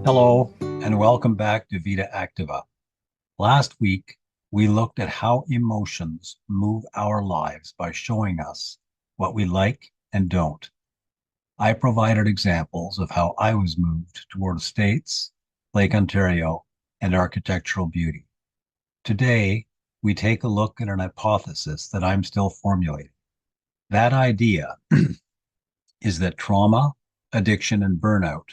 Hello, and welcome back to Vita Activa. Last week, we looked at how emotions move our lives by showing us what we like and don't. I provided examples of how I was moved toward estates, Lake Ontario, and architectural beauty. Today, we take a look at an hypothesis that I'm still formulating. That idea is that trauma, addiction, and burnout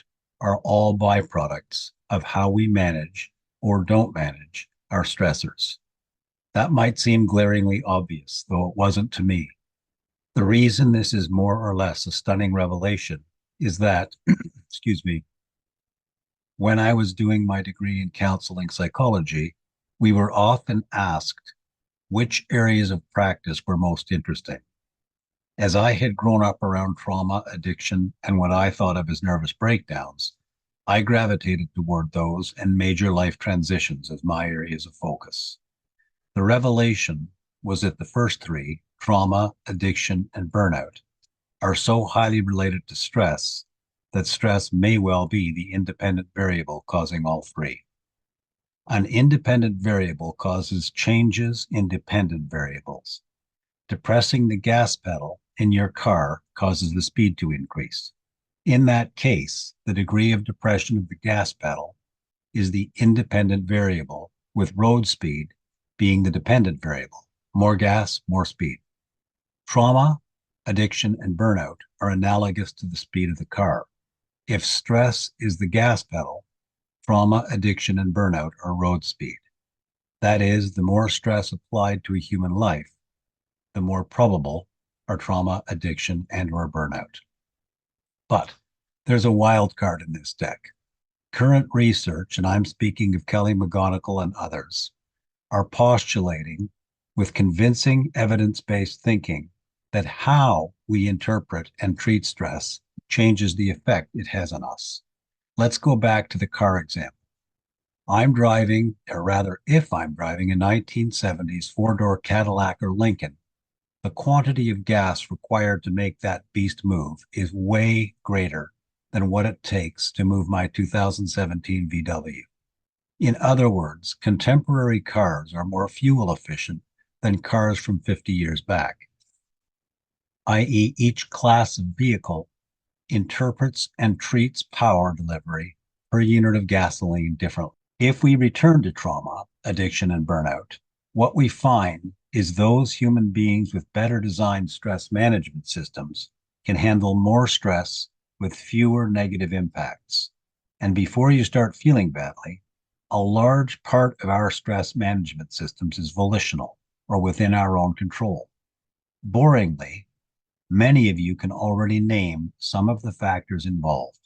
are all byproducts of how we manage or don't manage our stressors. That might seem glaringly obvious, though it wasn't to me. The reason this is more or less a stunning revelation is that, excuse me, when I was doing my degree in counseling psychology, we were often asked which areas of practice were most interesting. As I had grown up around trauma, addiction, and what I thought of as nervous breakdowns, I gravitated toward those and major life transitions as my areas of focus. The revelation was that the first three, trauma, addiction, and burnout, are so highly related to stress that stress may well be the independent variable causing all three. An independent variable causes changes in dependent variables. Depressing the gas pedal in your car causes the speed to increase. In that case, the degree of depression of the gas pedal is the independent variable, with road speed being the dependent variable. More gas, more speed. Trauma, addiction, and burnout are analogous to the speed of the car. If stress is the gas pedal, trauma, addiction, and burnout are road speed. That is, the more stress applied to a human life, the more probable are trauma, addiction, and/or burnout. But there's a wild card in this deck. Current research, and I'm speaking of Kelly McGonigal and others, are postulating with convincing evidence-based thinking that how we interpret and treat stress changes the effect it has on us. Let's go back to the car example. I'm driving, or rather, if I'm driving a 1970s four-door Cadillac or Lincoln, the quantity of gas required to make that beast move is way greater than what it takes to move my 2017 VW. In other words, contemporary cars are more fuel efficient than cars from 50 years back, i.e., each class of vehicle interprets and treats power delivery per unit of gasoline differently. If we return to trauma, addiction, and burnout, what we find is those human beings with better designed stress management systems can handle more stress with fewer negative impacts. And before you start feeling badly, a large part of our stress management systems is volitional or within our own control. Boringly, many of you can already name some of the factors involved.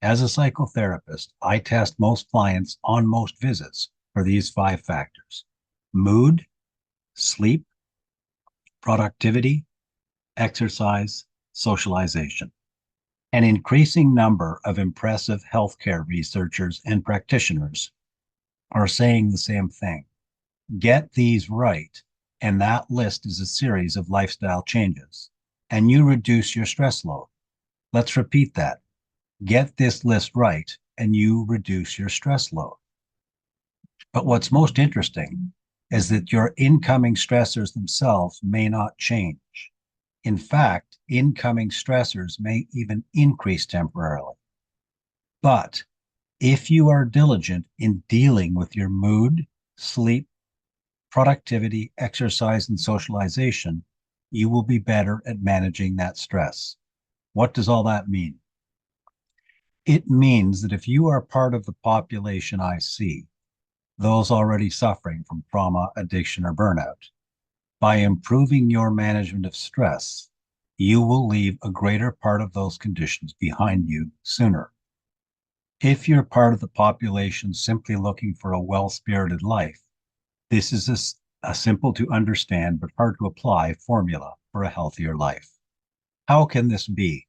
As a psychotherapist, I test most clients on most visits for these 5 factors: mood, sleep, productivity, exercise, socialization. An increasing number of impressive healthcare researchers and practitioners are saying the same thing. Get these right, and that list is a series of lifestyle changes, and you reduce your stress load. Let's repeat that. Get this list right, and you reduce your stress load. But what's most interesting is that your incoming stressors themselves may not change. In fact, incoming stressors may even increase temporarily. But if you are diligent in dealing with your mood, sleep, productivity, exercise, and socialization, you will be better at managing that stress. What does all that mean? It means that if you are part of the population I see, those already suffering from trauma, addiction, or burnout, by improving your management of stress, you will leave a greater part of those conditions behind you sooner. If you're part of the population simply looking for a well-spirited life, this is a simple to understand but hard to apply formula for a healthier life. How can this be?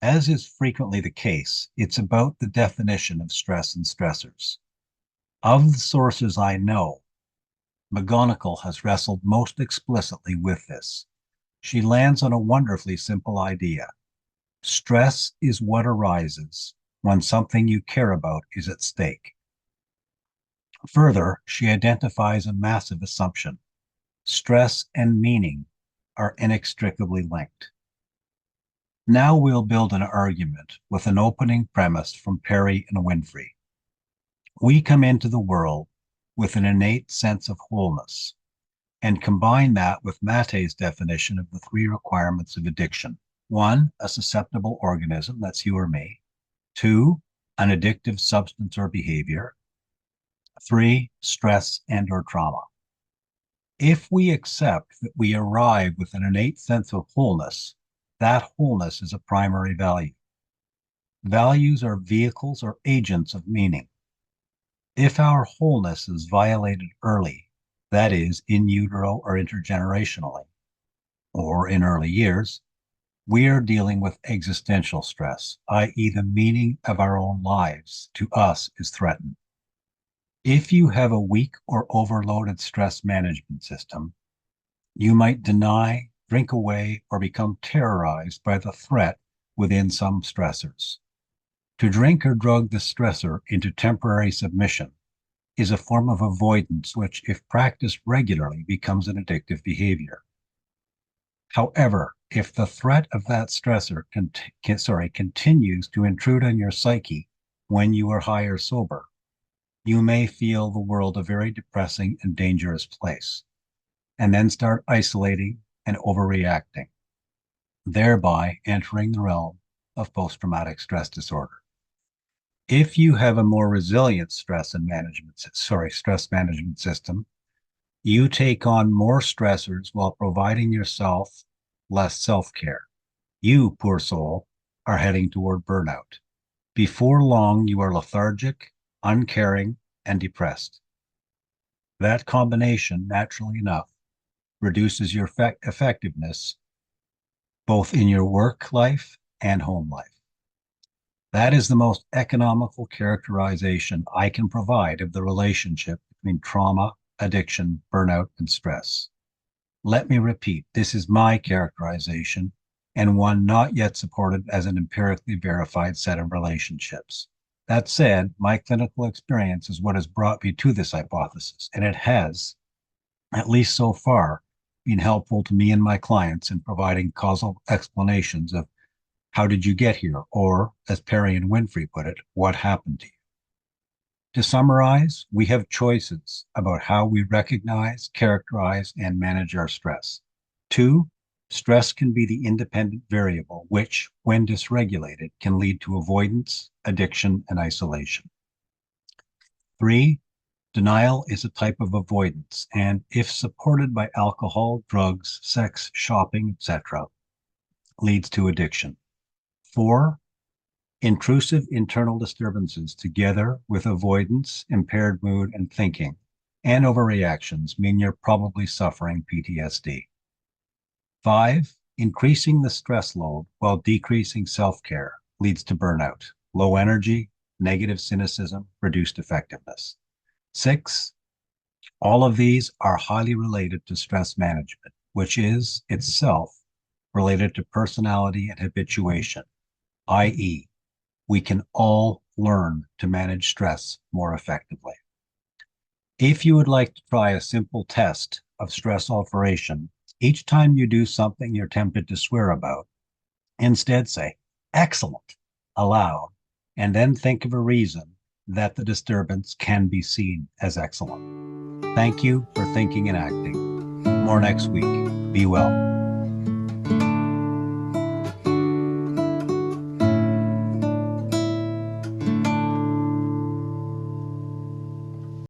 As is frequently the case, it's about the definition of stress and stressors. Of the sources I know, McGonigal has wrestled most explicitly with this. She lands on a wonderfully simple idea. Stress is what arises when something you care about is at stake. Further, she identifies a massive assumption: stress and meaning are inextricably linked. Now we'll build an argument with an opening premise from Perry and Winfrey. We come into the world with an innate sense of wholeness, and combine that with Mate's definition of the three requirements of addiction. One, a susceptible organism, that's you or me. Two, an addictive substance or behavior. Three, stress and or trauma. If we accept that we arrive with an innate sense of wholeness, that wholeness is a primary value. Values are vehicles or agents of meaning. If our wholeness is violated early, that is, in utero or intergenerationally, or in early years, we are dealing with existential stress, i.e., the meaning of our own lives to us is threatened. If you have a weak or overloaded stress management system, you might deny, drink away, or become terrorized by the threat within some stressors. To drink or drug the stressor into temporary submission is a form of avoidance which, if practiced regularly, becomes an addictive behavior. However, if the threat of that stressor continues to intrude on your psyche when you are high or sober, you may feel the world a very depressing and dangerous place, and then start isolating and overreacting, thereby entering the realm of post-traumatic stress disorder. If you have a more resilient stress management system, you take on more stressors while providing yourself less self-care. You, poor soul, are heading toward burnout. Before long, you are lethargic, uncaring, and depressed. That combination, naturally enough, reduces your effectiveness both in your work life and home life. That is the most economical characterization I can provide of the relationship between trauma, addiction, burnout, and stress. Let me repeat, this is my characterization and one not yet supported as an empirically verified set of relationships. That said, my clinical experience is what has brought me to this hypothesis, and it has, at least so far, been helpful to me and my clients in providing causal explanations of how did you get here, or, as Perry and Winfrey put it, what happened to you. To summarize, we have choices about how we recognize, characterize, and manage our stress. 2, stress can be the independent variable, which, when dysregulated, can lead to avoidance, addiction, and isolation. 3, denial is a type of avoidance, and if supported by alcohol, drugs, sex, shopping, etc., leads to addiction. 4, intrusive internal disturbances together with avoidance, impaired mood, and thinking, and overreactions mean you're probably suffering PTSD. 5, increasing the stress load while decreasing self-care leads to burnout, low energy, negative cynicism, reduced effectiveness. 6, all of these are highly related to stress management, which is itself related to personality and habituation, i.e., we can all learn to manage stress more effectively. If you would like to try a simple test of stress alteration, each time you do something you're tempted to swear about, instead say, "Excellent," aloud, and then think of a reason that the disturbance can be seen as excellent. Thank you for thinking and acting. More next week. Be well.